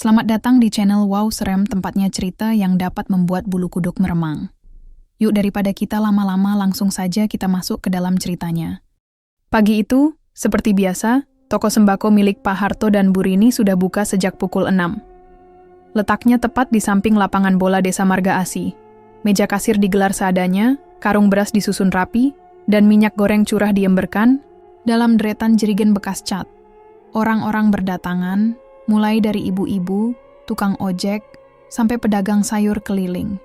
Selamat datang di channel Wow Serem, tempatnya cerita yang dapat membuat bulu kuduk meremang. Yuk daripada kita lama-lama langsung saja kita masuk ke dalam ceritanya. Pagi itu, seperti biasa, toko sembako milik Pak Harto dan Bu Rini sudah buka sejak pukul 6. Letaknya tepat di samping lapangan bola Desa Marga Asih. Meja kasir digelar seadanya, karung beras disusun rapi, dan minyak goreng curah diemberkan dalam deretan jerigen bekas cat. Orang-orang berdatangan, mulai dari ibu-ibu, tukang ojek, sampai pedagang sayur keliling.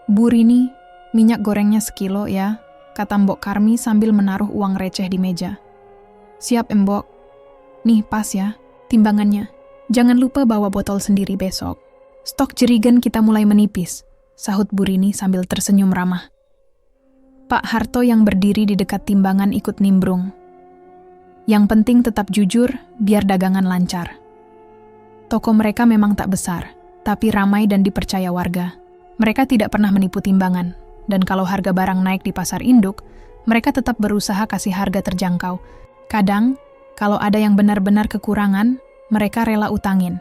Bu Rini, minyak gorengnya sekilo ya, kata Mbok Karmi sambil menaruh uang receh di meja. Siap Mbok. Nih pas ya, timbangannya. Jangan lupa bawa botol sendiri besok. Stok jerigen kita mulai menipis, sahut Bu Rini sambil tersenyum ramah. Pak Harto yang berdiri di dekat timbangan ikut nimbrung. Yang penting tetap jujur, biar dagangan lancar. Toko mereka memang tak besar, tapi ramai dan dipercaya warga. Mereka tidak pernah menipu timbangan, dan kalau harga barang naik di pasar induk, mereka tetap berusaha kasih harga terjangkau. Kadang, kalau ada yang benar-benar kekurangan, mereka rela utangin.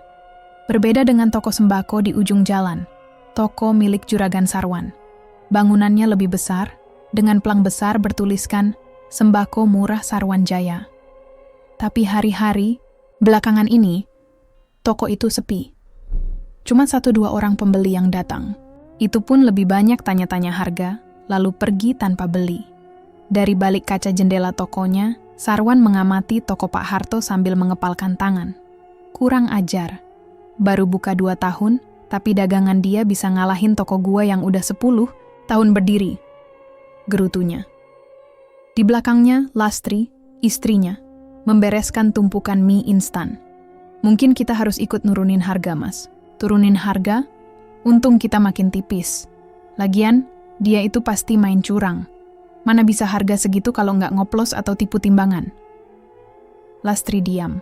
Berbeda dengan toko sembako di ujung jalan, toko milik Juragan Sarwan. Bangunannya lebih besar, dengan plang besar bertuliskan Sembako Murah Sarwan Jaya. Tapi hari-hari, belakangan ini, toko itu sepi. Cuma 1-2 orang pembeli yang datang. Itu pun lebih banyak tanya-tanya harga, lalu pergi tanpa beli. Dari balik kaca jendela tokonya, Sarwan mengamati toko Pak Harto sambil mengepalkan tangan. Kurang ajar. Baru buka 2 tahun, tapi dagangan dia bisa ngalahin toko gua yang udah 10 tahun berdiri. Gerutunya. Di belakangnya, Lastri, istrinya, membereskan tumpukan mie instan. Mungkin kita harus ikut nurunin harga, Mas. Turunin harga, untung kita makin tipis. Lagian, dia itu pasti main curang. Mana bisa harga segitu kalau nggak ngoplos atau tipu timbangan? Lastri diam.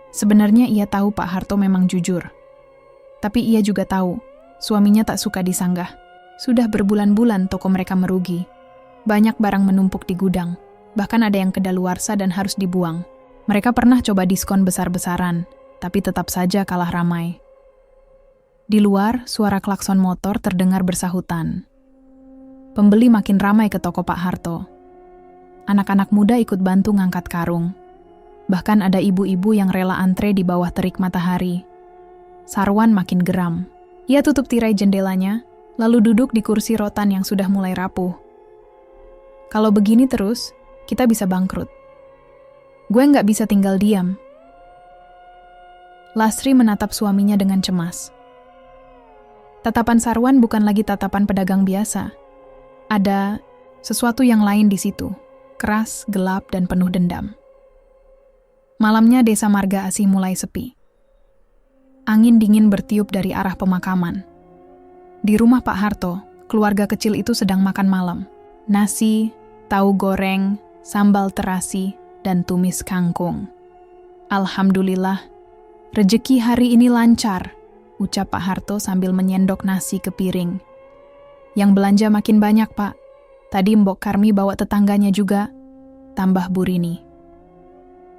Sebenarnya ia tahu Pak Harto memang jujur. Tapi ia juga tahu, suaminya tak suka disanggah. Sudah berbulan-bulan toko mereka merugi. Banyak barang menumpuk di gudang. Bahkan ada yang kedaluarsa dan harus dibuang. Mereka pernah coba diskon besar-besaran, tapi tetap saja kalah ramai. Di luar, suara klakson motor terdengar bersahutan. Pembeli makin ramai ke toko Pak Harto. Anak-anak muda ikut bantu ngangkat karung. Bahkan ada ibu-ibu yang rela antre di bawah terik matahari. Sarwan makin geram. Ia tutup tirai jendelanya, lalu duduk di kursi rotan yang sudah mulai rapuh. Kalau begini terus, kita bisa bangkrut. Gue nggak bisa tinggal diam. Lastri menatap suaminya dengan cemas. Tatapan Sarwan bukan lagi tatapan pedagang biasa. Ada sesuatu yang lain di situ, keras, gelap, dan penuh dendam. Malamnya Desa Marga Asih mulai sepi. Angin dingin bertiup dari arah pemakaman. Di rumah Pak Harto, keluarga kecil itu sedang makan malam. Nasi, tahu goreng, sambal terasi, dan tumis kangkung. Alhamdulillah, rejeki hari ini lancar, ucap Pak Harto sambil menyendok nasi ke piring. Yang belanja makin banyak, Pak. Tadi Mbok Karmi bawa tetangganya juga, tambah Bu Rini.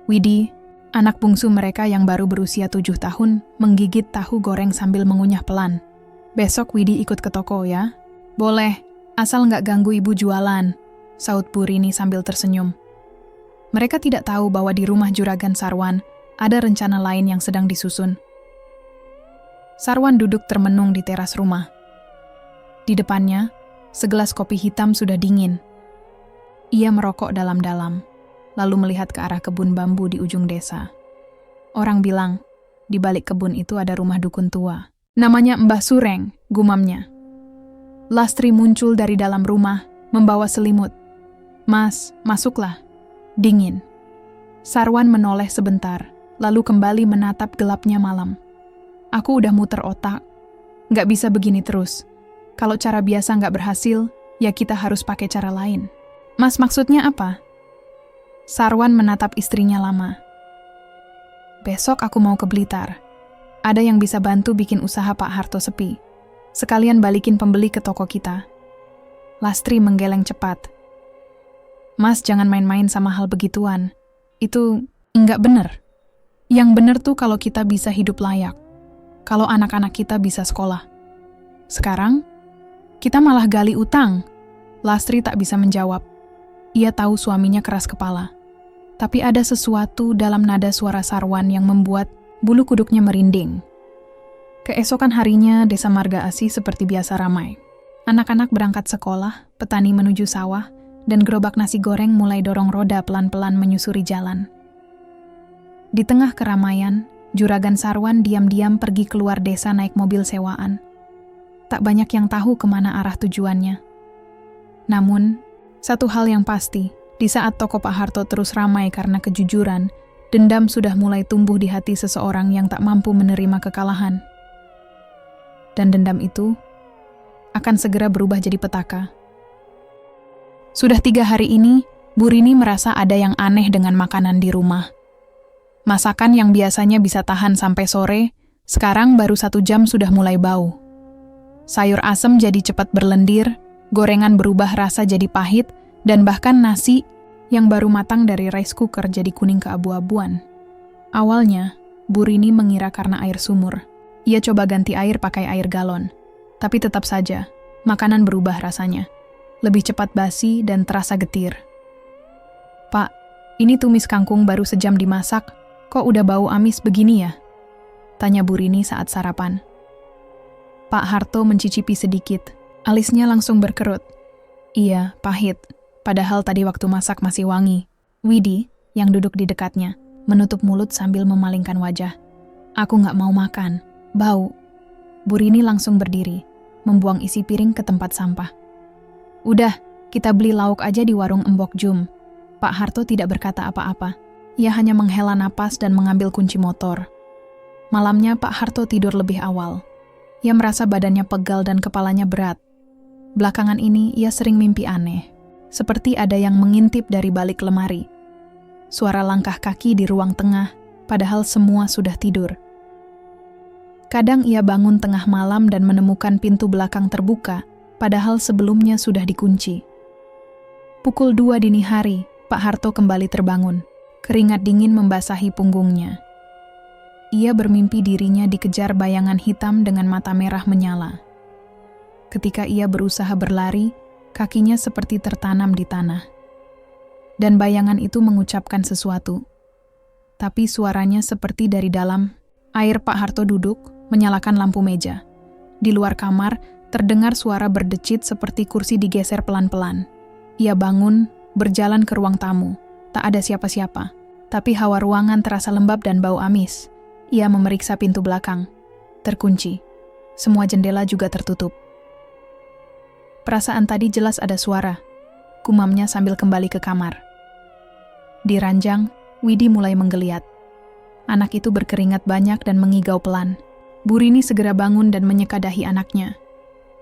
Widi, anak bungsu mereka yang baru berusia 7 tahun, menggigit tahu goreng sambil mengunyah pelan. Besok Widi ikut ke toko ya? Boleh, asal nggak ganggu ibu jualan, saut Bu Rini sambil tersenyum. Mereka tidak tahu bahwa di rumah Juragan Sarwan ada rencana lain yang sedang disusun. Sarwan duduk termenung di teras rumah. Di depannya, segelas kopi hitam sudah dingin. Ia merokok dalam-dalam, lalu melihat ke arah kebun bambu di ujung desa. Orang bilang, di balik kebun itu ada rumah dukun tua. Namanya Mbah Sureng, gumamnya. Lastri muncul dari dalam rumah, membawa selimut. Mas, masuklah. Dingin. Sarwan menoleh sebentar, lalu kembali menatap gelapnya malam. Aku udah muter otak. Nggak bisa begini terus. Kalau cara biasa nggak berhasil, ya kita harus pakai cara lain. Mas, maksudnya apa? Sarwan menatap istrinya lama. Besok aku mau ke Blitar. Ada yang bisa bantu bikin usaha Pak Harto sepi. Sekalian balikin pembeli ke toko kita. Lastri menggeleng cepat. Mas, jangan main-main sama hal begituan. Itu nggak bener. Yang bener tuh kalau kita bisa hidup layak. kalau anak-anak kita bisa sekolah. Sekarang, kita malah gali utang. Lastri tak bisa menjawab. Ia tahu suaminya keras kepala. Tapi ada sesuatu dalam nada suara Sarwan yang membuat bulu kuduknya merinding. Keesokan harinya, Desa Marga Asih seperti biasa ramai. Anak-anak berangkat sekolah, petani menuju sawah, dan gerobak nasi goreng mulai dorong roda pelan-pelan menyusuri jalan. Di tengah keramaian, Juragan Sarwan diam-diam pergi keluar desa naik mobil sewaan. Tak banyak yang tahu kemana arah tujuannya. Namun, satu hal yang pasti, di saat toko Pak Harto terus ramai karena kejujuran, dendam sudah mulai tumbuh di hati seseorang yang tak mampu menerima kekalahan. Dan dendam itu akan segera berubah jadi petaka. Sudah 3 hari ini, Bu Rini merasa ada yang aneh dengan makanan di rumah. Masakan yang biasanya bisa tahan sampai sore, sekarang baru 1 jam sudah mulai bau. Sayur asem jadi cepat berlendir, gorengan berubah rasa jadi pahit, dan bahkan nasi yang baru matang dari rice cooker jadi kuning keabu-abuan. Awalnya, Bu Rini mengira karena air sumur. Ia coba ganti air pakai air galon. Tapi tetap saja, makanan berubah rasanya. Lebih cepat basi dan terasa getir. "Pak, ini tumis kangkung baru sejam dimasak, kok udah bau amis begini ya?" tanya Bu Rini saat sarapan. Pak Harto mencicipi sedikit, alisnya langsung berkerut. "Iya, pahit. Padahal tadi waktu masak masih wangi." Widi, yang duduk di dekatnya, menutup mulut sambil memalingkan wajah. "Aku nggak mau makan. Bau." Bu Rini langsung berdiri, membuang isi piring ke tempat sampah. "Udah, kita beli lauk aja di warung Embok Jum." Pak Harto tidak berkata apa-apa. Ia hanya menghela napas dan mengambil kunci motor. Malamnya Pak Harto tidur lebih awal. Ia merasa badannya pegal dan kepalanya berat. Belakangan ini ia sering mimpi aneh. Seperti ada yang mengintip dari balik lemari. Suara langkah kaki di ruang tengah, padahal semua sudah tidur. Kadang ia bangun tengah malam dan menemukan pintu belakang terbuka, padahal sebelumnya sudah dikunci. Pukul 2 dini hari, Pak Harto kembali terbangun. Keringat dingin membasahi punggungnya. Ia bermimpi dirinya dikejar bayangan hitam dengan mata merah menyala. Ketika ia berusaha berlari, kakinya seperti tertanam di tanah. Dan bayangan itu mengucapkan sesuatu. Tapi suaranya seperti dari dalam. Air Pak Harto duduk, menyalakan lampu meja. Di luar kamar, terdengar suara berdecit seperti kursi digeser pelan-pelan. Ia bangun, berjalan ke ruang tamu. Tak ada siapa-siapa. Tapi hawa ruangan terasa lembab dan bau amis. Ia memeriksa pintu belakang. Terkunci. Semua jendela juga tertutup. Perasaan tadi jelas ada suara. Gumamnya sambil kembali ke kamar. Di ranjang, Widi mulai menggeliat. Anak itu berkeringat banyak dan mengigau pelan. Bu Rini segera bangun dan menyeka dahi anaknya.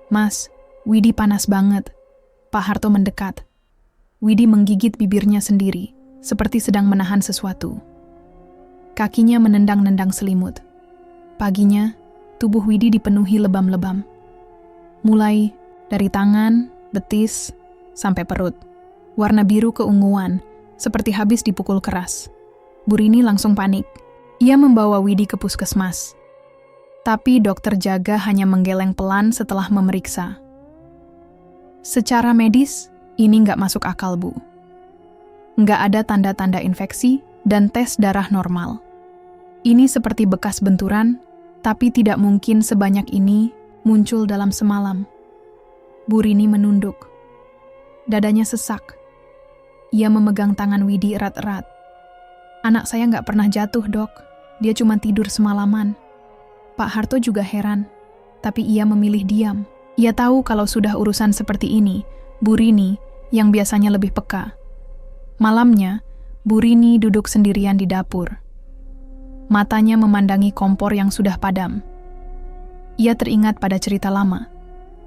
"Mas, Widi panas banget." Pak Harto mendekat. Widi menggigit bibirnya sendiri, seperti sedang menahan sesuatu. Kakinya menendang-nendang selimut. Paginya, tubuh Widi dipenuhi lebam-lebam. Mulai dari tangan, betis, sampai perut. Warna biru keunguan, seperti habis dipukul keras. Bu Rini langsung panik. Ia membawa Widi ke puskesmas. Tapi dokter jaga hanya menggeleng pelan setelah memeriksa. Secara medis, ini nggak masuk akal, Bu. Nggak ada tanda-tanda infeksi dan tes darah normal. Ini seperti bekas benturan, tapi tidak mungkin sebanyak ini muncul dalam semalam. Bu Rini menunduk. Dadanya sesak. Ia memegang tangan Widi erat-erat. "Anak saya nggak pernah jatuh, Dok. Dia cuma tidur semalaman." Pak Harto juga heran, tapi ia memilih diam. Ia tahu kalau sudah urusan seperti ini, Bu Rini, yang biasanya lebih peka. Malamnya, Bu Rini duduk sendirian di dapur. Matanya memandangi kompor yang sudah padam. Ia teringat pada cerita lama,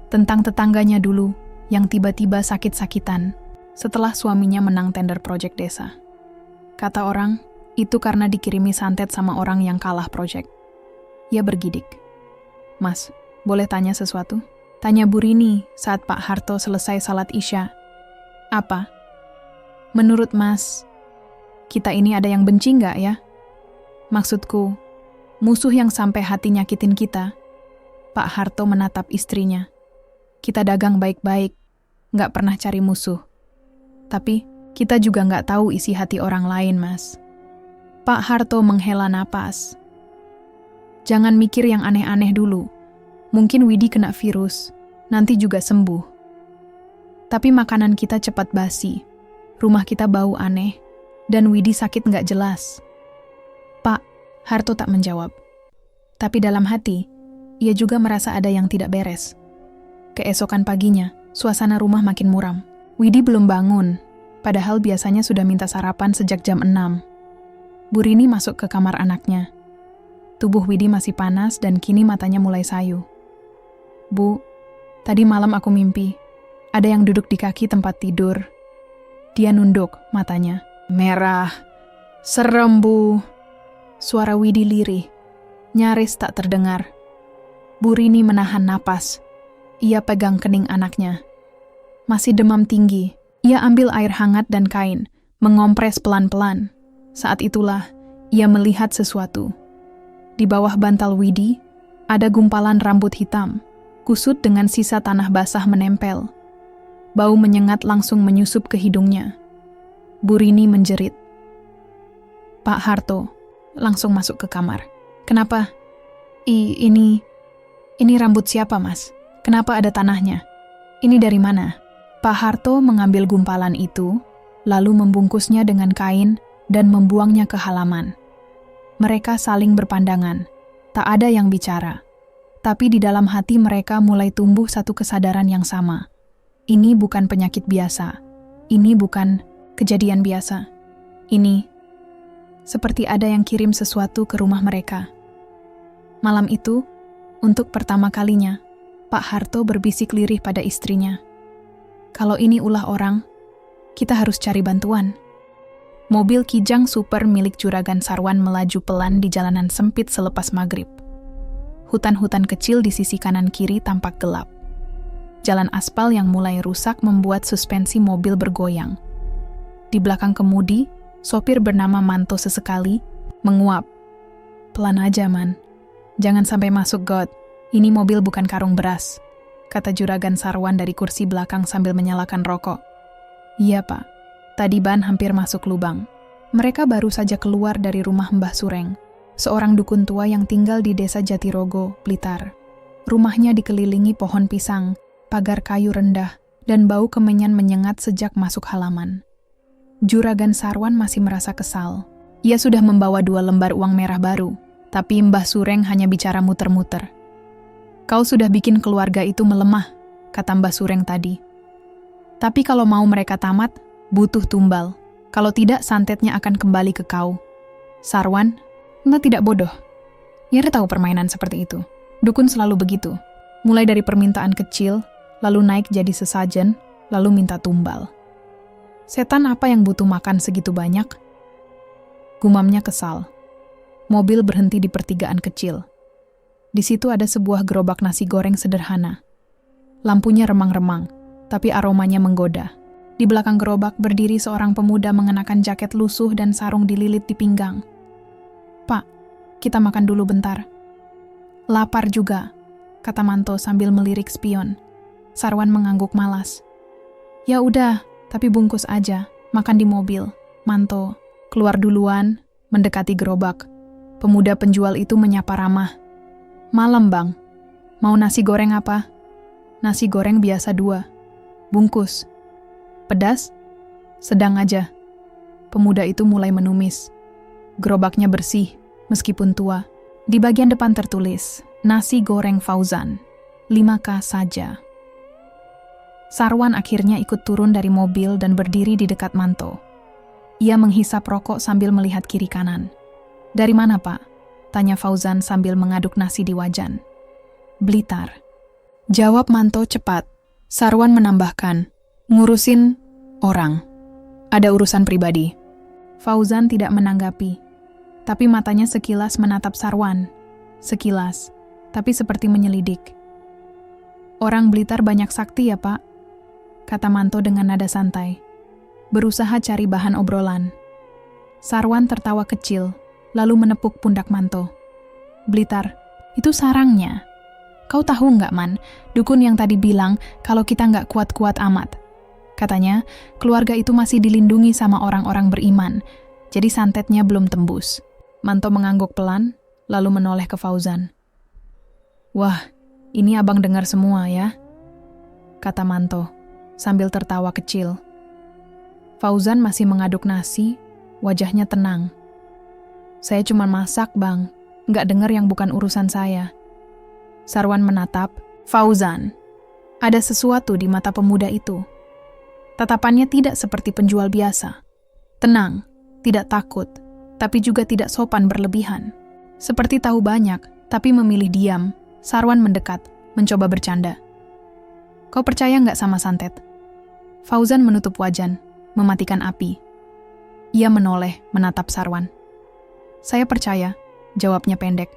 tentang tetangganya dulu yang tiba-tiba sakit-sakitan setelah suaminya menang tender proyek desa. Kata orang, itu karena dikirimi santet sama orang yang kalah proyek. Ia bergidik. "Mas, boleh tanya sesuatu?" tanya Bu Rini saat Pak Harto selesai salat Isya. "Apa?" "Menurut Mas, kita ini ada yang benci nggak ya? Maksudku, Musuh yang sampai hati nyakitin kita. Pak Harto menatap istrinya. Kita dagang baik-baik, nggak pernah cari musuh. Tapi kita juga nggak tahu isi hati orang lain, Mas. Pak Harto menghela napas. Jangan mikir yang aneh-aneh dulu. Mungkin Widi kena virus, nanti juga sembuh. Tapi makanan kita cepat basi, rumah kita bau aneh, dan Widi sakit nggak jelas. Pak Harto tak menjawab. Tapi dalam hati, ia juga merasa ada yang tidak beres. Keesokan paginya, suasana rumah makin muram. Widi belum bangun, padahal biasanya sudah minta sarapan sejak jam 6. Bu Rini masuk ke kamar anaknya. Tubuh Widi masih panas dan kini matanya mulai sayu. Bu, tadi malam aku mimpi. Ada yang duduk di kaki tempat tidur. Dia nunduk, matanya merah. Serem, Bu. Suara Widi lirih, nyaris tak terdengar. Bu Rini menahan napas. Ia pegang kening anaknya. Masih demam tinggi. Ia ambil air hangat dan kain, mengompres pelan-pelan. Saat itulah, ia melihat sesuatu. Di bawah bantal Widi, ada gumpalan rambut hitam, kusut dengan sisa tanah basah menempel. Bau menyengat langsung menyusup ke hidungnya. Bu Rini menjerit. Pak Harto langsung masuk ke kamar. Kenapa? Ini rambut siapa, Mas? Kenapa ada tanahnya? Ini dari mana? Pak Harto mengambil gumpalan itu, lalu membungkusnya dengan kain dan membuangnya ke halaman. Mereka saling berpandangan. Tak ada yang bicara. Tapi di dalam hati mereka mulai tumbuh satu kesadaran yang sama. Ini bukan penyakit biasa. Ini bukan kejadian biasa. Ini seperti ada yang kirim sesuatu ke rumah mereka. Malam itu, untuk pertama kalinya, Pak Harto berbisik lirih pada istrinya. Kalau ini ulah orang, kita harus cari bantuan. Mobil Kijang Super milik Juragan Sarwan melaju pelan di jalanan sempit selepas maghrib. Hutan-hutan kecil di sisi kanan kiri tampak gelap. Jalan aspal yang mulai rusak membuat suspensi mobil bergoyang. Di belakang kemudi, sopir bernama Manto sesekali menguap. Pelan aja, Man. Jangan sampai masuk got. Ini mobil bukan karung beras, kata Juragan Sarwan dari kursi belakang sambil menyalakan rokok. Iya, Pak. Tadi ban hampir masuk lubang. Mereka baru saja keluar dari rumah Mbah Sureng, seorang dukun tua yang tinggal di desa Jatirogo, Blitar. Rumahnya dikelilingi pohon pisang, pagar kayu rendah, dan bau kemenyan menyengat sejak masuk halaman. Juragan Sarwan masih merasa kesal. Ia sudah membawa 2 lembar uang merah baru, tapi Mbah Sureng hanya bicara muter-muter. Kau sudah bikin keluarga itu melemah, kata Mbah Sureng tadi. Tapi kalau mau mereka tamat, butuh tumbal. Kalau tidak, santetnya akan kembali ke kau. Sarwan, Anda tidak bodoh. Ia tahu permainan seperti itu. Dukun selalu begitu. Mulai dari permintaan kecil, lalu naik jadi sesajen, lalu minta tumbal. Setan apa yang butuh makan segitu banyak? Gumamnya kesal. Mobil berhenti di pertigaan kecil. Di situ ada sebuah gerobak nasi goreng sederhana. Lampunya remang-remang, tapi aromanya menggoda. Di belakang gerobak berdiri seorang pemuda mengenakan jaket lusuh dan sarung dililit di pinggang. Pak, kita makan dulu bentar. Lapar juga, kata Manto sambil melirik spion. Sarwan mengangguk malas. Ya udah, tapi bungkus aja, makan di mobil. Manto keluar duluan, mendekati gerobak. Pemuda penjual itu menyapa ramah. Malam, Bang. Mau nasi goreng apa? Nasi goreng biasa 2. Bungkus. Pedas? Sedang aja. Pemuda itu mulai menumis. Gerobaknya bersih, meskipun tua. Di bagian depan tertulis, nasi goreng Fauzan, 5K saja. Sarwan akhirnya ikut turun dari mobil dan berdiri di dekat Manto. Ia menghisap rokok sambil melihat kiri kanan. Dari mana, Pak? Tanya Fauzan sambil mengaduk nasi di wajan. Blitar. Jawab Manto cepat. Sarwan menambahkan, ngurusin orang. Ada urusan pribadi. Fauzan tidak menanggapi. Tapi matanya sekilas menatap Sarwan. Sekilas, tapi seperti menyelidik. Orang Blitar banyak sakti ya, Pak? Kata Manto dengan nada santai. Berusaha cari bahan obrolan. Sarwan tertawa kecil, lalu menepuk pundak Manto. Blitar, itu sarangnya. Kau tahu nggak, Man, dukun yang tadi bilang kalau kita nggak kuat-kuat amat. Katanya, keluarga itu masih dilindungi sama orang-orang beriman, jadi santetnya belum tembus. Manto mengangguk pelan, lalu menoleh ke Fauzan. Wah, ini abang dengar semua ya, kata Manto, sambil tertawa kecil. Fauzan masih mengaduk nasi, wajahnya tenang. Saya cuma masak, Bang, nggak dengar yang bukan urusan saya. Sarwan menatap, Fauzan. Ada sesuatu di mata pemuda itu. Tatapannya tidak seperti penjual biasa. Tenang, tidak takut, tapi juga tidak sopan berlebihan. Seperti tahu banyak, tapi memilih diam. Sarwan mendekat, mencoba bercanda. Kau percaya nggak sama santet? Fauzan menutup wajan, mematikan api. Ia menoleh, menatap Sarwan. Saya percaya, jawabnya pendek.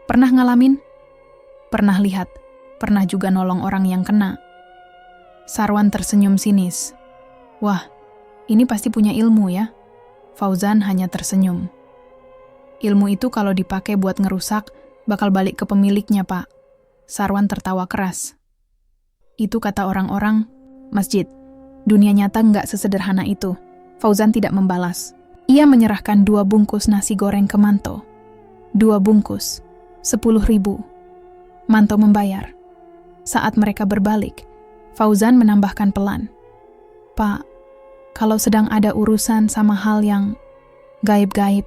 Pernah ngalamin? Pernah lihat, pernah juga nolong orang yang kena. Sarwan tersenyum sinis. Wah, ini pasti punya ilmu ya? Fauzan hanya tersenyum. Ilmu itu kalau dipakai buat ngerusak, bakal balik ke pemiliknya, Pak. Sarwan tertawa keras. Itu kata orang-orang, masjid. Dunia nyata nggak sesederhana itu. Fauzan tidak membalas. Ia menyerahkan 2 bungkus nasi goreng ke Manto. 2 bungkus, 10.000. Manto membayar. Saat mereka berbalik, Fauzan menambahkan pelan. Pak, kalau sedang ada urusan sama hal yang gaib-gaib,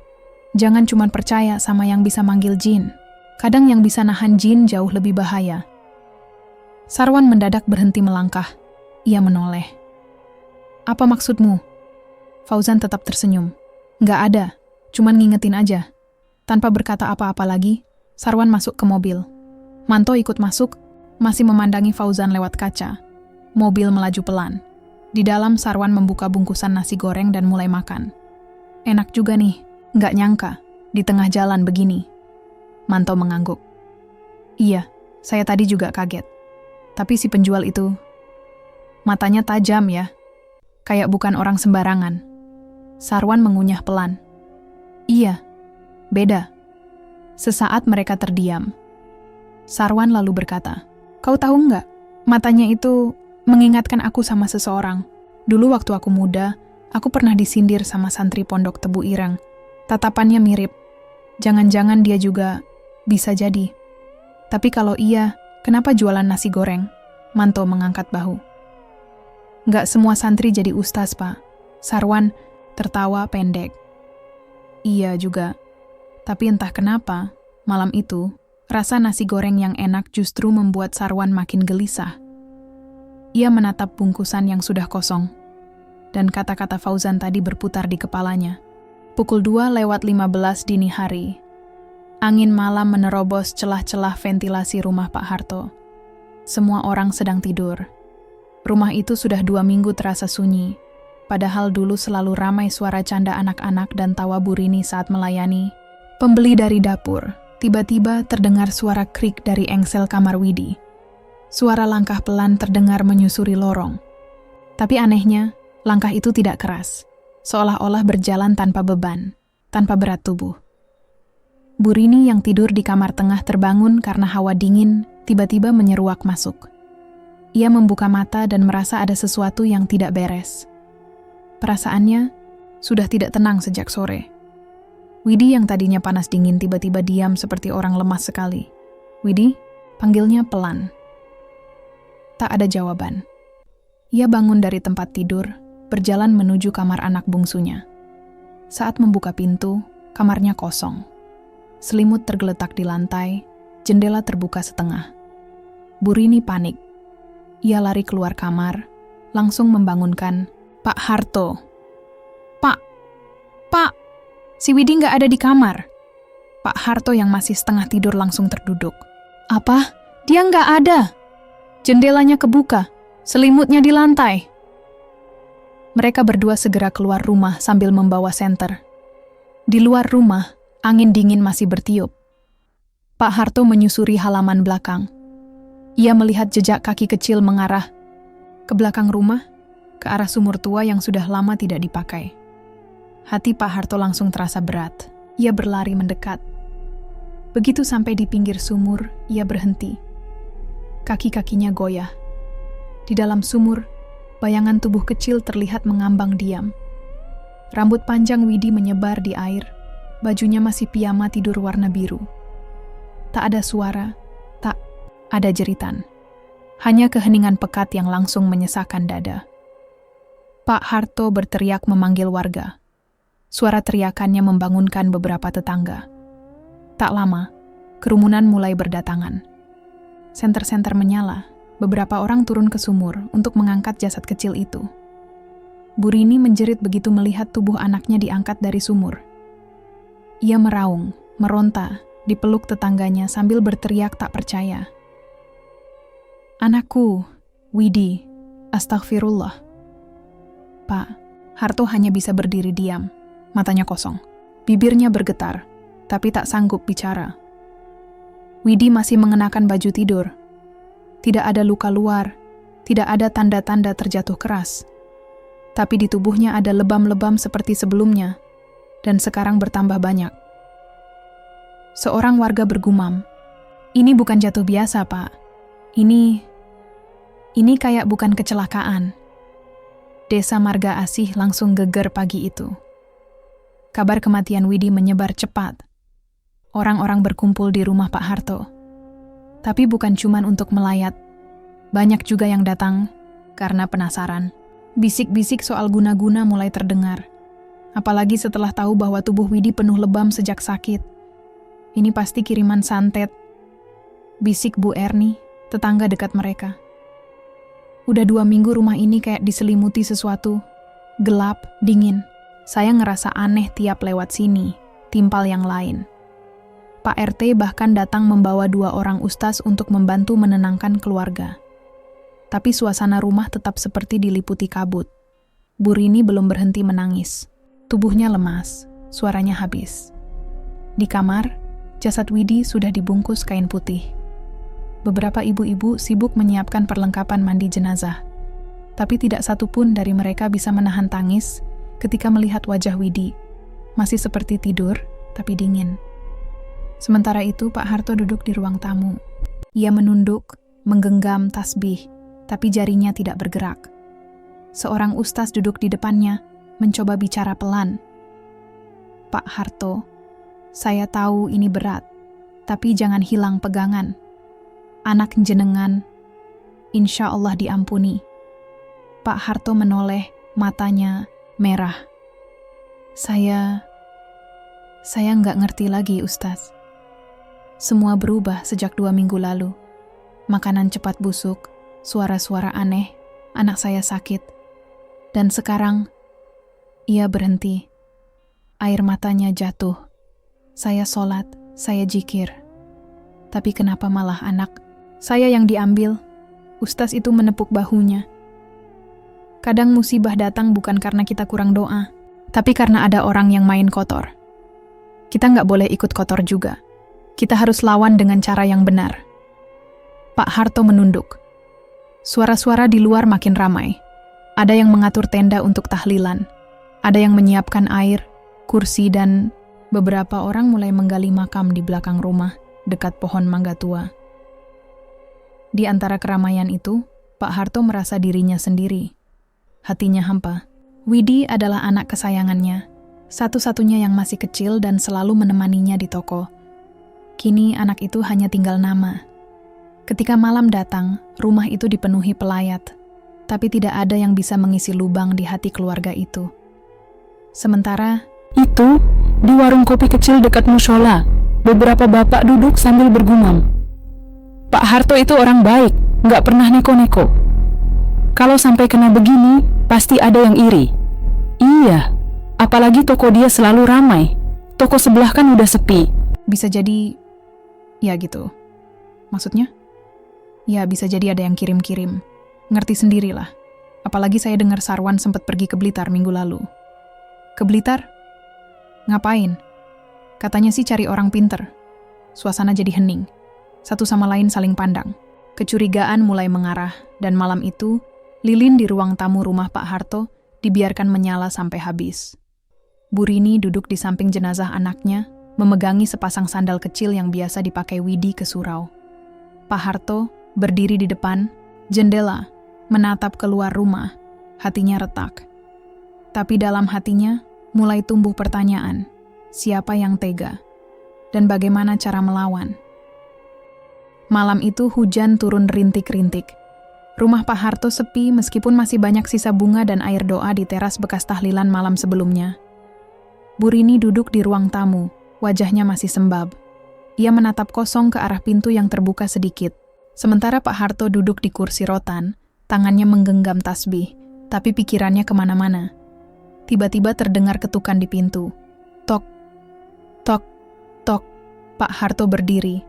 jangan cuma percaya sama yang bisa manggil jin. Kadang yang bisa nahan jin jauh lebih bahaya. Sarwan mendadak berhenti melangkah. Ia menoleh. Apa maksudmu? Fauzan tetap tersenyum. Nggak ada, cuman ngingetin aja. Tanpa berkata apa-apa lagi, Sarwan masuk ke mobil. Manto ikut masuk, masih memandangi Fauzan lewat kaca. Mobil melaju pelan. Di dalam Sarwan membuka bungkusan nasi goreng dan mulai makan. Enak juga nih, nggak nyangka, di tengah jalan begini. Manto mengangguk. Iya, saya tadi juga kaget. Tapi si penjual itu, matanya tajam ya, kayak bukan orang sembarangan. Sarwan mengunyah pelan. Iya, beda. Sesaat mereka terdiam. Sarwan lalu berkata, kau tahu nggak, matanya itu mengingatkan aku sama seseorang. Dulu waktu aku muda, aku pernah disindir sama santri pondok Tebu Ireng. Tatapannya mirip. Jangan-jangan dia juga bisa jadi. Tapi kalau iya, kenapa jualan nasi goreng? Manto mengangkat bahu. Nggak semua santri jadi ustaz, Pak. Sarwan tertawa pendek. Iya juga. Tapi entah kenapa, malam itu, rasa nasi goreng yang enak justru membuat Sarwan makin gelisah. Ia menatap bungkusan yang sudah kosong, dan kata-kata Fauzan tadi berputar di kepalanya. Pukul 2:15 dini hari. Angin malam menerobos celah-celah ventilasi rumah Pak Harto. Semua orang sedang tidur. Rumah itu sudah 2 minggu terasa sunyi, padahal dulu selalu ramai suara canda anak-anak dan tawa Bu Rini saat melayani pembeli dari dapur. Tiba-tiba terdengar suara krik dari engsel kamar Widi. Suara langkah pelan terdengar menyusuri lorong. Tapi anehnya, langkah itu tidak keras. Seolah-olah berjalan tanpa beban, tanpa berat tubuh. Bu Rini yang tidur di kamar tengah terbangun karena hawa dingin, tiba-tiba menyeruak masuk. Ia membuka mata dan merasa ada sesuatu yang tidak beres. Perasaannya sudah tidak tenang sejak sore. Widi yang tadinya panas dingin tiba-tiba diam seperti orang lemas sekali. Widi, panggilnya pelan. Tak ada jawaban. Ia bangun dari tempat tidur, berjalan menuju kamar anak bungsunya. Saat membuka pintu, kamarnya kosong. Selimut tergeletak di lantai, jendela terbuka setengah. Bu Rini panik. Ia lari keluar kamar, langsung membangunkan Pak Harto. Pak! Si Widi nggak ada di kamar. Pak Harto yang masih setengah tidur langsung terduduk. Apa? Dia nggak ada. Jendelanya kebuka, selimutnya di lantai. Mereka berdua segera keluar rumah sambil membawa senter. Di luar rumah, angin dingin masih bertiup. Pak Harto menyusuri halaman belakang. Ia melihat jejak kaki kecil mengarah ke belakang rumah, ke arah sumur tua yang sudah lama tidak dipakai. Hati Pak Harto langsung terasa berat. Ia berlari mendekat. Begitu sampai di pinggir sumur, ia berhenti. Kaki-kakinya goyah. Di dalam sumur, bayangan tubuh kecil terlihat mengambang diam. Rambut panjang Widi menyebar di air, bajunya masih piyama tidur warna biru. Tak ada suara, tak ada jeritan. Hanya keheningan pekat yang langsung menyesakkan dada. Pak Harto berteriak memanggil warga. Suara teriakannya membangunkan beberapa tetangga. Tak lama, kerumunan mulai berdatangan. Senter-senter menyala, beberapa orang turun ke sumur untuk mengangkat jasad kecil itu. Bu Rini menjerit begitu melihat tubuh anaknya diangkat dari sumur. Ia meraung, meronta, dipeluk tetangganya sambil berteriak tak percaya. "Anakku, Widi, astagfirullah." Pak Harto hanya bisa berdiri diam, matanya kosong. Bibirnya bergetar, tapi tak sanggup bicara. Widi masih mengenakan baju tidur. Tidak ada luka luar, tidak ada tanda-tanda terjatuh keras. Tapi di tubuhnya ada lebam-lebam seperti sebelumnya, dan sekarang bertambah banyak. Seorang warga bergumam, "Ini bukan jatuh biasa, Pak. Ini kayak bukan kecelakaan." Desa Marga Asih langsung geger pagi itu. Kabar kematian Widi menyebar cepat. Orang-orang berkumpul di rumah Pak Harto. Tapi bukan cuma untuk melayat. Banyak juga yang datang karena penasaran. Bisik-bisik soal guna-guna mulai terdengar. Apalagi setelah tahu bahwa tubuh Widi penuh lebam sejak sakit. Ini pasti kiriman santet. Bisik Bu Erni, tetangga dekat mereka. Udah 2 minggu rumah ini kayak diselimuti sesuatu. Gelap, dingin. Saya ngerasa aneh tiap lewat sini, timpal yang lain. Pak RT bahkan datang membawa 2 orang ustaz untuk membantu menenangkan keluarga. Tapi suasana rumah tetap seperti diliputi kabut. Bu Rini belum berhenti menangis. Tubuhnya lemas, suaranya habis. Di kamar, jasad Widi sudah dibungkus kain putih. Beberapa ibu-ibu sibuk menyiapkan perlengkapan mandi jenazah. Tapi tidak satu pun dari mereka bisa menahan tangis ketika melihat wajah Widi. Masih seperti tidur, tapi dingin. Sementara itu, Pak Harto duduk di ruang tamu. Ia menunduk, menggenggam tasbih, tapi jarinya tidak bergerak. Seorang ustaz duduk di depannya, mencoba bicara pelan. "Pak Harto, saya tahu ini berat, tapi jangan hilang pegangan. Anak jenengan, insya Allah diampuni." Pak Harto menoleh, matanya merah. Saya nggak ngerti lagi, Ustaz. Semua berubah sejak 2 minggu lalu. Makanan cepat busuk, suara-suara aneh, anak saya sakit. Dan sekarang, ia berhenti. Air matanya jatuh. Saya sholat, saya jikir. Tapi kenapa malah anak saya yang diambil? Ustaz itu menepuk bahunya. Kadang musibah datang bukan karena kita kurang doa, tapi karena ada orang yang main kotor. Kita nggak boleh ikut kotor juga. Kita harus lawan dengan cara yang benar. Pak Harto menunduk. Suara-suara di luar makin ramai. Ada yang mengatur tenda untuk tahlilan. Ada yang menyiapkan air, kursi, dan beberapa orang mulai menggali makam di belakang rumah, dekat pohon mangga tua. Di antara keramaian itu, Pak Harto merasa dirinya sendiri. Hatinya hampa. Widi adalah anak kesayangannya, satu-satunya yang masih kecil dan selalu menemaninya di toko. Kini anak itu hanya tinggal nama. Ketika malam datang, rumah itu dipenuhi pelayat, tapi tidak ada yang bisa mengisi lubang di hati keluarga itu. Sementara itu, di warung kopi kecil dekat mushola, beberapa bapak duduk sambil bergumam. Pak Harto itu orang baik, nggak pernah neko-neko. Kalau sampai kena begini, pasti ada yang iri. Iya, apalagi toko dia selalu ramai. Toko sebelah kan udah sepi. Bisa jadi, ya gitu. Maksudnya? Ya bisa jadi ada yang kirim-kirim. Ngerti sendirilah. Apalagi saya dengar Sarwan sempat pergi ke Blitar minggu lalu. Ke Blitar? Ngapain? Katanya sih cari orang pinter. Suasana jadi hening. Satu sama lain saling pandang. Kecurigaan mulai mengarah, dan malam itu, lilin di ruang tamu rumah Pak Harto dibiarkan menyala sampai habis. Bu Rini duduk di samping jenazah anaknya, memegangi sepasang sandal kecil yang biasa dipakai Widi ke surau. Pak Harto berdiri di depan jendela, menatap keluar rumah, hatinya retak. Tapi dalam hatinya mulai tumbuh pertanyaan, siapa yang tega? Dan bagaimana cara melawan? Malam itu hujan turun rintik-rintik. Rumah Pak Harto sepi meskipun masih banyak sisa bunga dan air doa di teras bekas tahlilan malam sebelumnya. Bu Rini duduk di ruang tamu, wajahnya masih sembab. Ia menatap kosong ke arah pintu yang terbuka sedikit. Sementara Pak Harto duduk di kursi rotan, tangannya menggenggam tasbih, tapi pikirannya kemana-mana. Tiba-tiba terdengar ketukan di pintu. Tok, tok, tok. Pak Harto berdiri.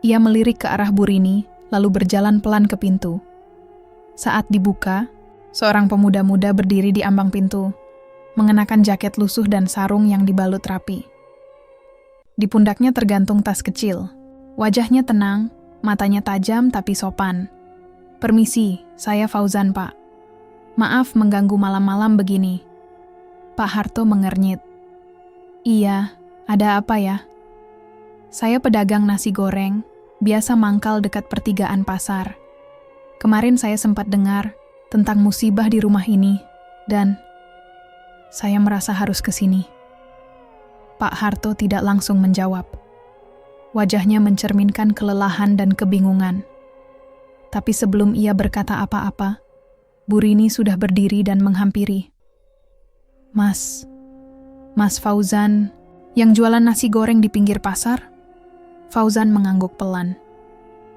Ia melirik ke arah Bu Rini, lalu berjalan pelan ke pintu. Saat dibuka, seorang pemuda-muda berdiri di ambang pintu, mengenakan jaket lusuh dan sarung yang dibalut rapi. Di pundaknya tergantung tas kecil. Wajahnya tenang, matanya tajam tapi sopan. "Permisi, saya Fauzan, Pak. Maaf mengganggu malam-malam begini." Pak Harto mengernyit. "Iya, ada apa ya?" "Saya pedagang nasi goreng, biasa mangkal dekat pertigaan pasar. Kemarin saya sempat dengar tentang musibah di rumah ini, dan saya merasa harus ke sini." Pak Harto tidak langsung menjawab. Wajahnya mencerminkan kelelahan dan kebingungan. Tapi sebelum ia berkata apa-apa, Bu Rini sudah berdiri dan menghampiri. Mas Fauzan, yang jualan nasi goreng di pinggir pasar?" Fauzan mengangguk pelan.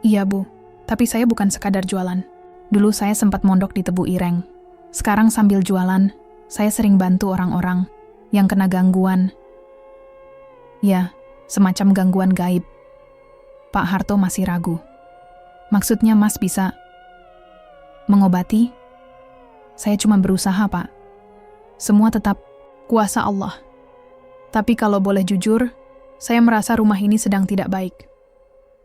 "Iya, Bu, tapi saya bukan sekadar jualan. Dulu saya sempat mondok di Tebu Ireng. Sekarang sambil jualan, saya sering bantu orang-orang yang kena gangguan. Ya, semacam gangguan gaib." Pak Harto masih ragu. "Maksudnya Mas bisa mengobati?" "Saya cuma berusaha, Pak. Semua tetap kuasa Allah. Tapi kalau boleh jujur, saya merasa rumah ini sedang tidak baik.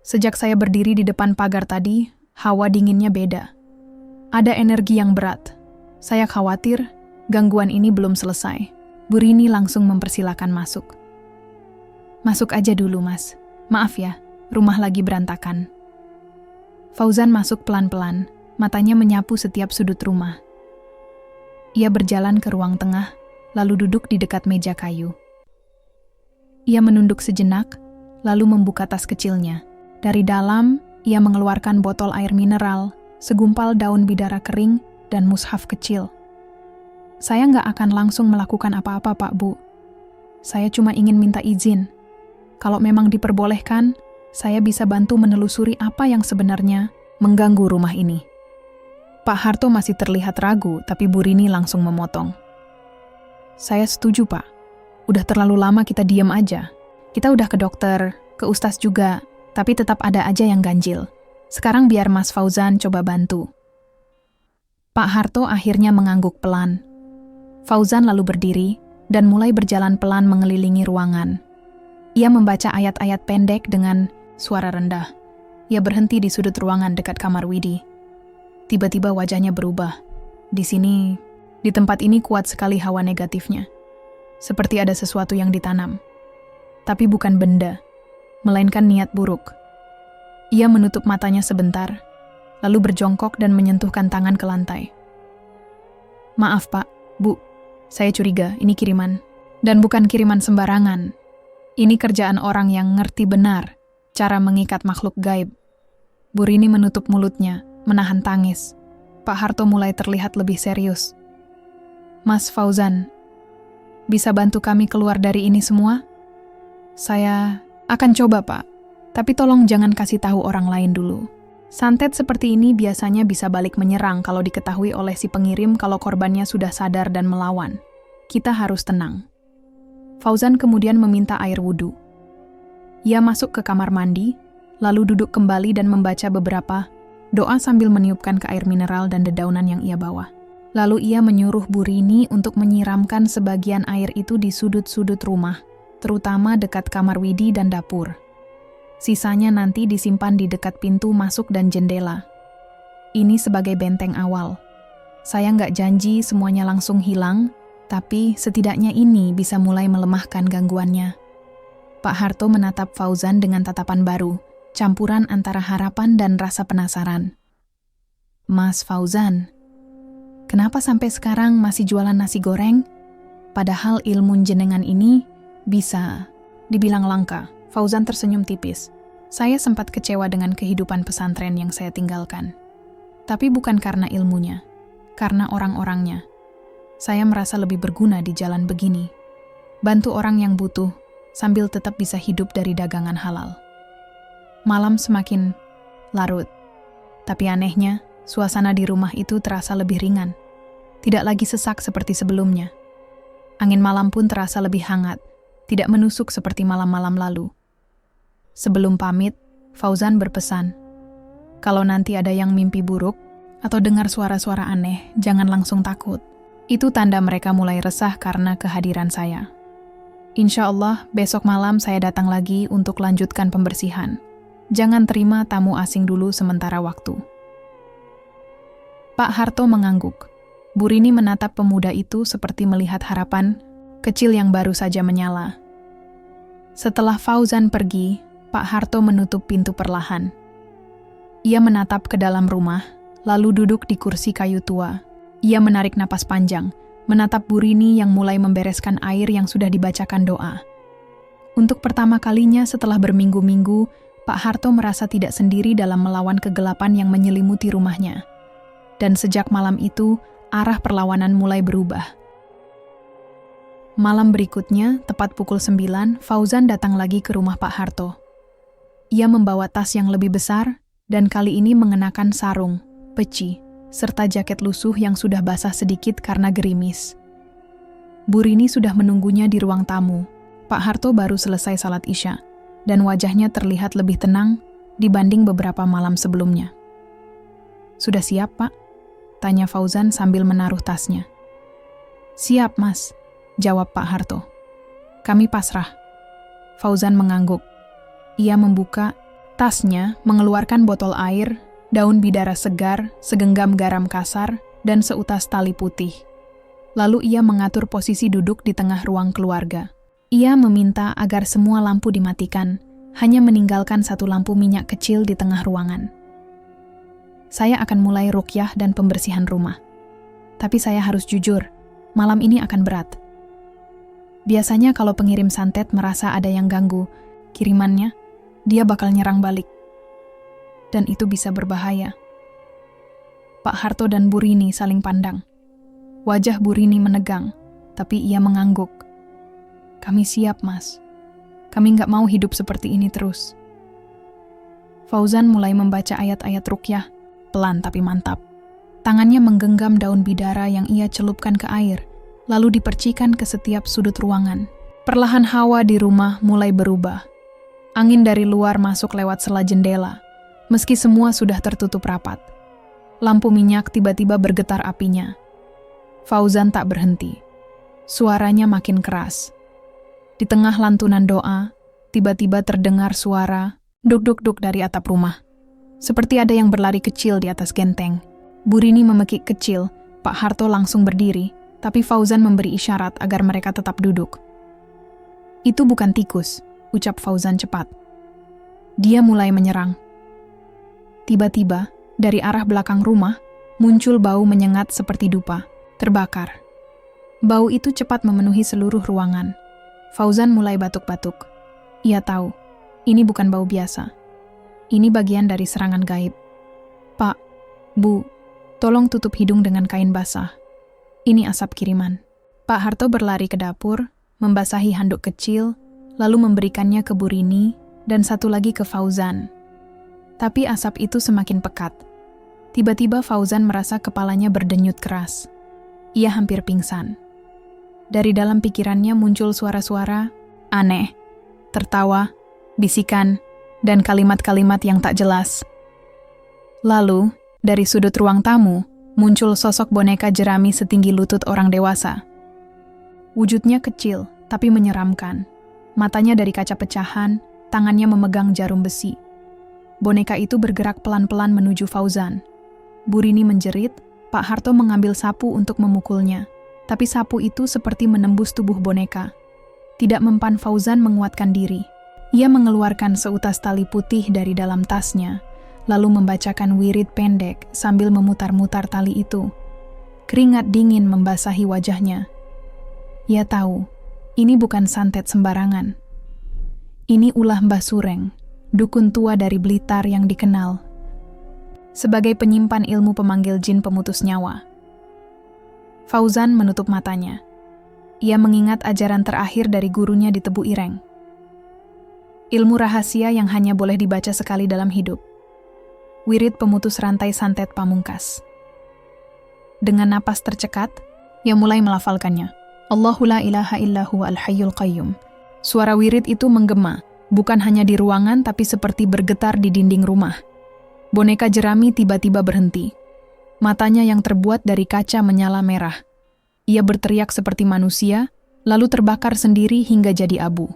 Sejak saya berdiri di depan pagar tadi, hawa dinginnya beda. Ada energi yang berat. Saya khawatir gangguan ini belum selesai." Bu Rini langsung mempersilakan masuk. "Masuk aja dulu, Mas. Maaf ya, rumah lagi berantakan." Fauzan masuk pelan-pelan, matanya menyapu setiap sudut rumah. Ia berjalan ke ruang tengah, lalu duduk di dekat meja kayu. Ia menunduk sejenak, lalu membuka tas kecilnya. Dari dalam, ia mengeluarkan botol air mineral, segumpal daun bidara kering, dan mushaf kecil. "Saya nggak akan langsung melakukan apa-apa, Pak Bu. Saya cuma ingin minta izin. Kalau memang diperbolehkan, saya bisa bantu menelusuri apa yang sebenarnya mengganggu rumah ini." Pak Harto masih terlihat ragu, tapi Bu Rini langsung memotong. "Saya setuju, Pak. Udah terlalu lama kita diam aja. Kita udah ke dokter, ke ustaz juga, tapi tetap ada aja yang ganjil. Sekarang biar Mas Fauzan coba bantu." Pak Harto akhirnya mengangguk pelan. Fauzan lalu berdiri dan mulai berjalan pelan mengelilingi ruangan. Ia membaca ayat-ayat pendek dengan suara rendah. Ia berhenti di sudut ruangan dekat kamar Widi. Tiba-tiba wajahnya berubah. Di sini, di tempat ini kuat sekali hawa negatifnya. Seperti ada sesuatu yang ditanam. Tapi bukan benda, melainkan niat buruk. Ia menutup matanya sebentar, lalu berjongkok dan menyentuhkan tangan ke lantai. "Maaf, Pak, Bu, saya curiga ini kiriman. Dan bukan kiriman sembarangan. Ini kerjaan orang yang ngerti benar cara mengikat makhluk gaib." Bu Rini menutup mulutnya, menahan tangis. Pak Harto mulai terlihat lebih serius. "Mas Fauzan, bisa bantu kami keluar dari ini semua?" "Saya akan coba, Pak. Tapi tolong jangan kasih tahu orang lain dulu. Santet seperti ini biasanya bisa balik menyerang kalau diketahui oleh si pengirim kalau korbannya sudah sadar dan melawan. Kita harus tenang." Fauzan kemudian meminta air wudhu. Ia masuk ke kamar mandi, lalu duduk kembali dan membaca beberapa doa sambil meniupkan ke air mineral dan dedaunan yang ia bawa. Lalu ia menyuruh Bu Rini untuk menyiramkan sebagian air itu di sudut-sudut rumah, terutama dekat kamar Widi dan dapur. Sisanya nanti disimpan di dekat pintu masuk dan jendela. Ini sebagai benteng awal. Saya nggak janji semuanya langsung hilang, tapi setidaknya ini bisa mulai melemahkan gangguannya. Pak Harto menatap Fauzan dengan tatapan baru, campuran antara harapan dan rasa penasaran. Mas Fauzan, kenapa sampai sekarang masih jualan nasi goreng? Padahal ilmu jenengan ini bisa dibilang langka. Fauzan tersenyum tipis. Saya sempat kecewa dengan kehidupan pesantren yang saya tinggalkan. Tapi bukan karena ilmunya, karena orang-orangnya. Saya merasa lebih berguna di jalan begini. Bantu orang yang butuh, sambil tetap bisa hidup dari dagangan halal. Malam semakin larut. Tapi anehnya, suasana di rumah itu terasa lebih ringan. Tidak lagi sesak seperti sebelumnya. Angin malam pun terasa lebih hangat, tidak menusuk seperti malam-malam lalu. Sebelum pamit, Fauzan berpesan, kalau nanti ada yang mimpi buruk atau dengar suara-suara aneh, jangan langsung takut. Itu tanda mereka mulai resah karena kehadiran saya. Insya Allah, besok malam saya datang lagi untuk lanjutkan pembersihan. Jangan terima tamu asing dulu sementara waktu. Pak Harto mengangguk. Bu Rini menatap pemuda itu seperti melihat harapan kecil yang baru saja menyala. Setelah Fauzan pergi, Pak Harto menutup pintu perlahan. Ia menatap ke dalam rumah, lalu duduk di kursi kayu tua. Ia menarik napas panjang, menatap Bu Rini yang mulai membereskan air yang sudah dibacakan doa. Untuk pertama kalinya setelah berminggu-minggu, Pak Harto merasa tidak sendiri dalam melawan kegelapan yang menyelimuti rumahnya. Dan sejak malam itu, arah perlawanan mulai berubah. Malam berikutnya, tepat pukul 9, Fauzan datang lagi ke rumah Pak Harto. Ia membawa tas yang lebih besar, dan kali ini mengenakan sarung, peci, serta jaket lusuh yang sudah basah sedikit karena gerimis. Bu Rini sudah menunggunya di ruang tamu. Pak Harto baru selesai salat Isya, dan wajahnya terlihat lebih tenang dibanding beberapa malam sebelumnya. "Sudah siap, Pak?" tanya Fauzan sambil menaruh tasnya. "Siap, Mas," jawab Pak Harto. "Kami pasrah." Fauzan mengangguk. Ia membuka tasnya, mengeluarkan botol air, daun bidara segar, segenggam garam kasar, dan seutas tali putih. Lalu ia mengatur posisi duduk di tengah ruang keluarga. Ia meminta agar semua lampu dimatikan, hanya meninggalkan satu lampu minyak kecil di tengah ruangan. "Saya akan mulai ruqyah dan pembersihan rumah. Tapi saya harus jujur, malam ini akan berat. Biasanya kalau pengirim santet merasa ada yang ganggu kirimannya, dia bakal nyerang balik. Dan itu bisa berbahaya." Pak Harto dan Bu Rini saling pandang. Wajah Bu Rini menegang, tapi ia mengangguk. "Kami siap, Mas. Kami nggak mau hidup seperti ini terus." Fauzan mulai membaca ayat-ayat ruqyah, pelan tapi mantap. Tangannya menggenggam daun bidara yang ia celupkan ke air, lalu dipercikan ke setiap sudut ruangan. Perlahan hawa di rumah mulai berubah. Angin dari luar masuk lewat sela jendela, meski semua sudah tertutup rapat. Lampu minyak tiba-tiba bergetar apinya. Fauzan tak berhenti. Suaranya makin keras. Di tengah lantunan doa, tiba-tiba terdengar suara duk-duk-duk dari atap rumah. Seperti ada yang berlari kecil di atas genteng. Bu Rini memekik kecil, Pak Harto langsung berdiri, tapi Fauzan memberi isyarat agar mereka tetap duduk. "Itu bukan tikus," ucap Fauzan cepat. Dia mulai menyerang. Tiba-tiba, dari arah belakang rumah, muncul bau menyengat seperti dupa, terbakar. Bau itu cepat memenuhi seluruh ruangan. Fauzan mulai batuk-batuk. Ia tahu, ini bukan bau biasa. Ini bagian dari serangan gaib. "Pak, Bu, tolong tutup hidung dengan kain basah. Ini asap kiriman." Pak Harto berlari ke dapur, membasahi handuk kecil, lalu memberikannya ke Bu Rini dan satu lagi ke Fauzan. Tapi asap itu semakin pekat. Tiba-tiba Fauzan merasa kepalanya berdenyut keras. Ia hampir pingsan. Dari dalam pikirannya muncul suara-suara aneh, tertawa, bisikan, dan kalimat-kalimat yang tak jelas. Lalu, dari sudut ruang tamu, muncul sosok boneka jerami setinggi lutut orang dewasa. Wujudnya kecil, tapi menyeramkan. Matanya dari kaca pecahan, tangannya memegang jarum besi. Boneka itu bergerak pelan-pelan menuju Fauzan. Bu Rini menjerit, Pak Harto mengambil sapu untuk memukulnya, tapi sapu itu seperti menembus tubuh boneka. Tidak mempan Fauzan menguatkan diri. Ia mengeluarkan seutas tali putih dari dalam tasnya, lalu membacakan wirid pendek sambil memutar-mutar tali itu. Keringat dingin membasahi wajahnya. Ia tahu, ini bukan santet sembarangan. Ini ulah Mbah Sureng, dukun tua dari Blitar yang dikenal sebagai penyimpan ilmu pemanggil jin pemutus nyawa. Fauzan menutup matanya. Ia mengingat ajaran terakhir dari gurunya di Tebu Ireng. Ilmu rahasia yang hanya boleh dibaca sekali dalam hidup. Wirid pemutus rantai santet pamungkas. Dengan napas tercekat, ia mulai melafalkannya. Allahu la ilaha illahu al-hayyul qayyum. Suara wirid itu menggema, bukan hanya di ruangan tapi seperti bergetar di dinding rumah. Boneka jerami tiba-tiba berhenti. Matanya yang terbuat dari kaca menyala merah. Ia berteriak seperti manusia, lalu terbakar sendiri hingga jadi abu.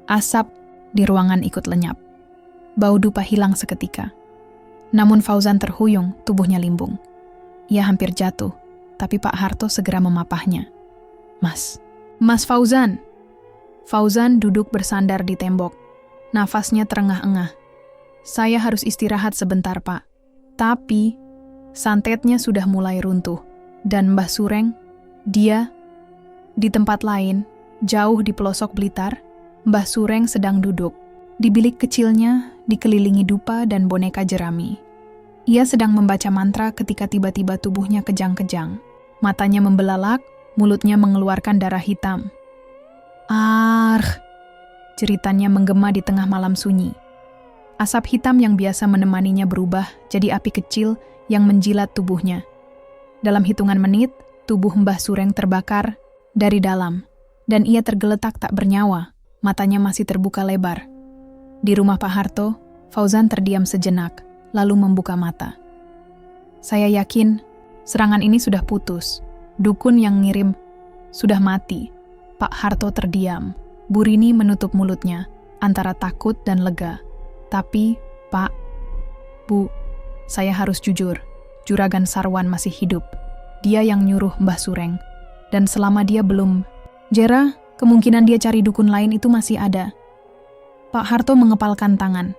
Asap di ruangan ikut lenyap. Bau dupa hilang seketika. Namun Fauzan terhuyung, tubuhnya limbung. Ia hampir jatuh, tapi Pak Harto segera memapahnya. Mas Fauzan! Fauzan duduk bersandar di tembok. Nafasnya terengah-engah. Saya harus istirahat sebentar, Pak. Tapi, santetnya sudah mulai runtuh. Dan Mbah Sureng, dia, di tempat lain, jauh di pelosok Blitar, Mbah Sureng sedang duduk. Di bilik kecilnya, dikelilingi dupa dan boneka jerami. Ia sedang membaca mantra ketika tiba-tiba tubuhnya kejang-kejang. Matanya membelalak, mulutnya mengeluarkan darah hitam. Jeritannya menggema di tengah malam sunyi. Asap hitam yang biasa menemaninya berubah jadi api kecil yang menjilat tubuhnya. Dalam hitungan menit, tubuh Mbah Sureng terbakar dari dalam, dan ia tergeletak tak bernyawa, matanya masih terbuka lebar. Di rumah Pak Harto, Fauzan terdiam sejenak, lalu membuka mata. Saya yakin serangan ini sudah putus. Dukun yang ngirim sudah mati. Pak Harto terdiam. Bu Rini menutup mulutnya, antara takut dan lega. Tapi, Pak, Bu, saya harus jujur. Juragan Sarwan masih hidup. Dia yang nyuruh Mbah Sureng. Dan selama dia belum jera, kemungkinan dia cari dukun lain itu masih ada. Pak Harto mengepalkan tangan.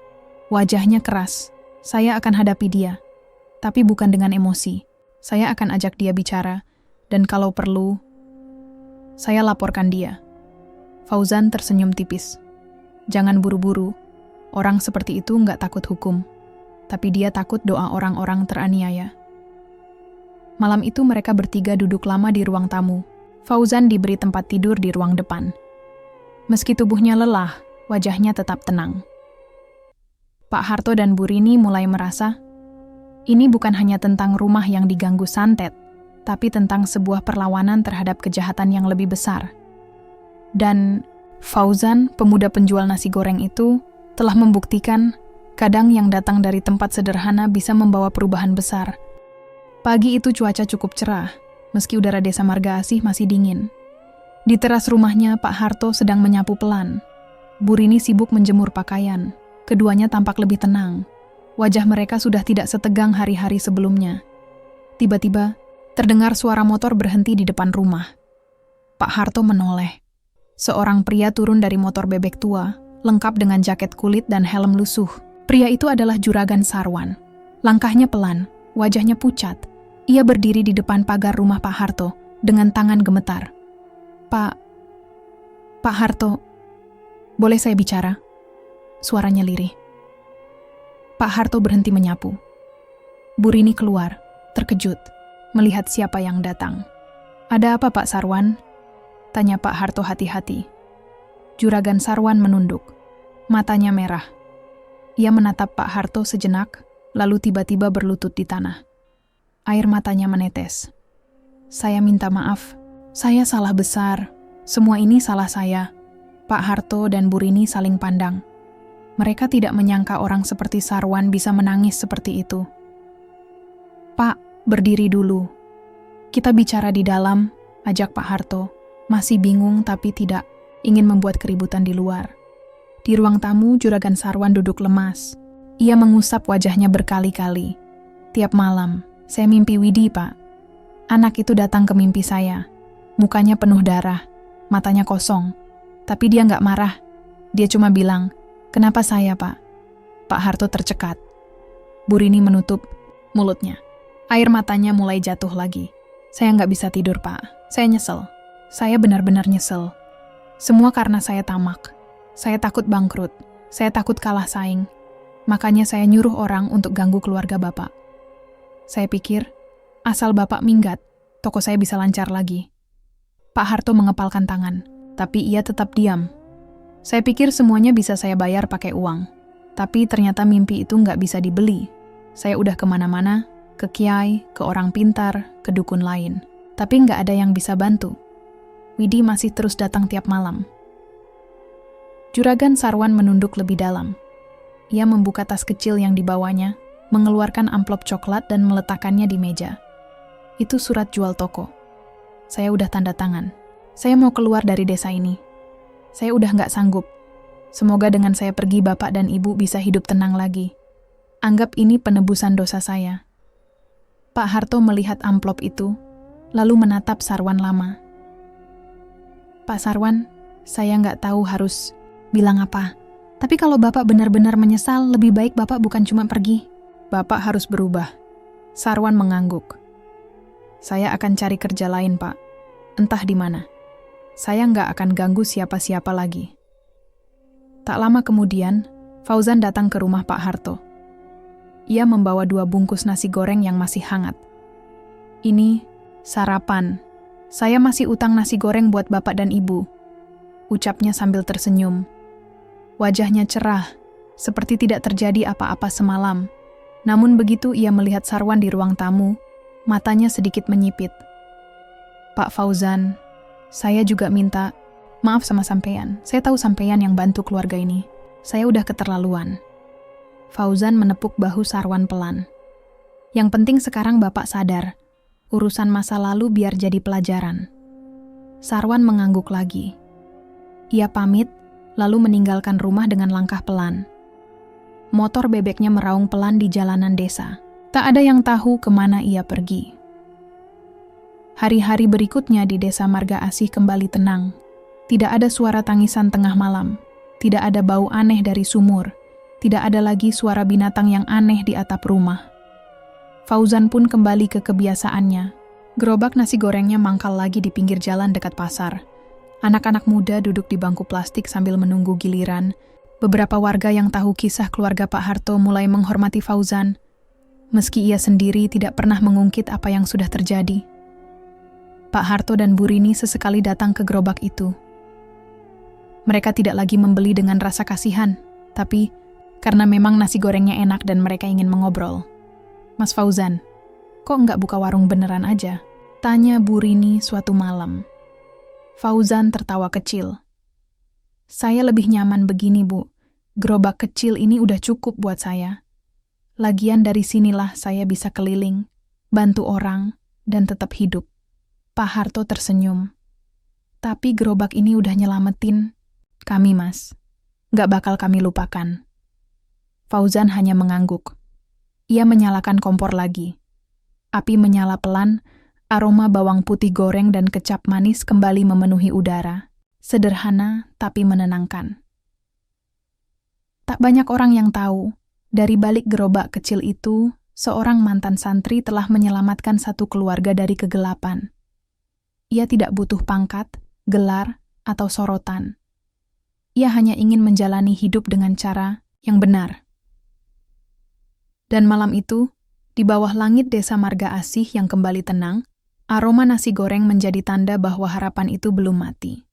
Wajahnya keras. Saya akan hadapi dia. Tapi bukan dengan emosi. Saya akan ajak dia bicara. Dan kalau perlu, saya laporkan dia. Fauzan tersenyum tipis. Jangan buru-buru. Orang seperti itu nggak takut hukum. Tapi dia takut doa orang-orang teraniaya. Malam itu mereka bertiga duduk lama di ruang tamu. Fauzan diberi tempat tidur di ruang depan. Meski tubuhnya lelah, wajahnya tetap tenang. Pak Harto dan Bu Rini mulai merasa, ini bukan hanya tentang rumah yang diganggu santet, tapi tentang sebuah perlawanan terhadap kejahatan yang lebih besar. Dan Fauzan, pemuda penjual nasi goreng itu, telah membuktikan kadang yang datang dari tempat sederhana bisa membawa perubahan besar. Pagi itu cuaca cukup cerah, meski udara desa Marga Asih masih dingin. Di teras rumahnya, Pak Harto sedang menyapu pelan. Bu Rini sibuk menjemur pakaian. Keduanya tampak lebih tenang. Wajah mereka sudah tidak setegang hari-hari sebelumnya. Tiba-tiba, terdengar suara motor berhenti di depan rumah. Pak Harto menoleh. Seorang pria turun dari motor bebek tua, lengkap dengan jaket kulit dan helm lusuh. Pria itu adalah Juragan Sarwan. Langkahnya pelan, wajahnya pucat. Ia berdiri di depan pagar rumah Pak Harto dengan tangan gemetar. Pak Harto, boleh saya bicara? Suaranya lirih. Pak Harto berhenti menyapu. Bu Rini keluar, terkejut, melihat siapa yang datang. Ada apa Pak Sarwan? Tanya Pak Harto hati-hati. Juragan Sarwan menunduk. Matanya merah. Ia menatap Pak Harto sejenak, lalu tiba-tiba berlutut di tanah. Air matanya menetes. Saya minta maaf. Saya salah besar. Semua ini salah saya. Pak Harto dan Bu Rini saling pandang. Mereka tidak menyangka orang seperti Sarwan bisa menangis seperti itu. Pak, berdiri dulu. Kita bicara di dalam, ajak Pak Harto. Masih bingung tapi tidak ingin membuat keributan di luar. Di ruang tamu, Juragan Sarwan duduk lemas. Ia mengusap wajahnya berkali-kali. Tiap malam, saya mimpi Widi, Pak. Anak itu datang ke mimpi saya. Mukanya penuh darah, matanya kosong. Tapi dia nggak marah. Dia cuma bilang, "Kenapa saya, Pak?" Pak Harto tercekat. Bu Rini menutup mulutnya. Air matanya mulai jatuh lagi. "Saya nggak bisa tidur, Pak. Saya nyesel. Saya benar-benar nyesel. Semua karena saya tamak. Saya takut bangkrut. Saya takut kalah saing. Makanya saya nyuruh orang untuk ganggu keluarga Bapak. Saya pikir, asal Bapak minggat, toko saya bisa lancar lagi." Pak Harto mengepalkan tangan, tapi ia tetap diam. "Saya pikir semuanya bisa saya bayar pakai uang. Tapi ternyata mimpi itu nggak bisa dibeli. Saya udah kemana-mana, ke kiai, ke orang pintar, ke dukun lain. Tapi nggak ada yang bisa bantu. Widi masih terus datang tiap malam." Juragan Sarwan menunduk lebih dalam. Ia membuka tas kecil yang dibawanya, mengeluarkan amplop coklat dan meletakkannya di meja. "Itu surat jual toko. Saya udah tanda tangan. Saya mau keluar dari desa ini. Saya udah nggak sanggup. Semoga dengan saya pergi Bapak dan Ibu bisa hidup tenang lagi. Anggap ini penebusan dosa saya." Pak Harto melihat amplop itu, lalu menatap Sarwan lama. "Pak Sarwan, saya nggak tahu harus bilang apa. Tapi kalau Bapak benar-benar menyesal, lebih baik Bapak bukan cuma pergi. Bapak harus berubah." Sarwan mengangguk. "Saya akan cari kerja lain, Pak. Entah di mana. Saya nggak akan ganggu siapa-siapa lagi." Tak lama kemudian, Fauzan datang ke rumah Pak Harto. Ia membawa 2 bungkus nasi goreng yang masih hangat. "Ini sarapan. Saya masih utang nasi goreng buat Bapak dan Ibu," ucapnya sambil tersenyum. Wajahnya cerah, seperti tidak terjadi apa-apa semalam. Namun begitu ia melihat Sarwan di ruang tamu, matanya sedikit menyipit. "Pak Fauzan, saya juga minta maaf sama sampean. Saya tahu sampean yang bantu keluarga ini. Saya udah keterlaluan." Fauzan menepuk bahu Sarwan pelan. "Yang penting sekarang Bapak sadar. Urusan masa lalu biar jadi pelajaran." Sarwan mengangguk lagi. Ia pamit, lalu meninggalkan rumah dengan langkah pelan. Motor bebeknya meraung pelan di jalanan desa. Tak ada yang tahu kemana ia pergi. Hari-hari berikutnya di desa Marga Asih kembali tenang. Tidak ada suara tangisan tengah malam. Tidak ada bau aneh dari sumur. Tidak ada lagi suara binatang yang aneh di atap rumah. Fauzan pun kembali ke kebiasaannya. Gerobak nasi gorengnya mangkal lagi di pinggir jalan dekat pasar. Anak-anak muda duduk di bangku plastik sambil menunggu giliran. Beberapa warga yang tahu kisah keluarga Pak Harto mulai menghormati Fauzan, meski ia sendiri tidak pernah mengungkit apa yang sudah terjadi. Pak Harto dan Bu Rini sesekali datang ke gerobak itu. Mereka tidak lagi membeli dengan rasa kasihan, tapi karena memang nasi gorengnya enak dan mereka ingin mengobrol. "Mas Fauzan, kok nggak buka warung beneran aja?" tanya Bu Rini suatu malam. Fauzan tertawa kecil. "Saya lebih nyaman begini, Bu. Gerobak kecil ini udah cukup buat saya. Lagian dari sinilah saya bisa keliling, bantu orang, dan tetap hidup." Pak Harto tersenyum. "Tapi gerobak ini udah nyelamatin kami, Mas. Nggak bakal kami lupakan." Fauzan hanya mengangguk. Ia menyalakan kompor lagi. Api menyala pelan, aroma bawang putih goreng dan kecap manis kembali memenuhi udara. Sederhana tapi menenangkan. Tak banyak orang yang tahu, dari balik gerobak kecil itu, seorang mantan santri telah menyelamatkan satu keluarga dari kegelapan. Ia tidak butuh pangkat, gelar, atau sorotan. Ia hanya ingin menjalani hidup dengan cara yang benar. Dan malam itu, di bawah langit desa Marga Asih yang kembali tenang, aroma nasi goreng menjadi tanda bahwa harapan itu belum mati.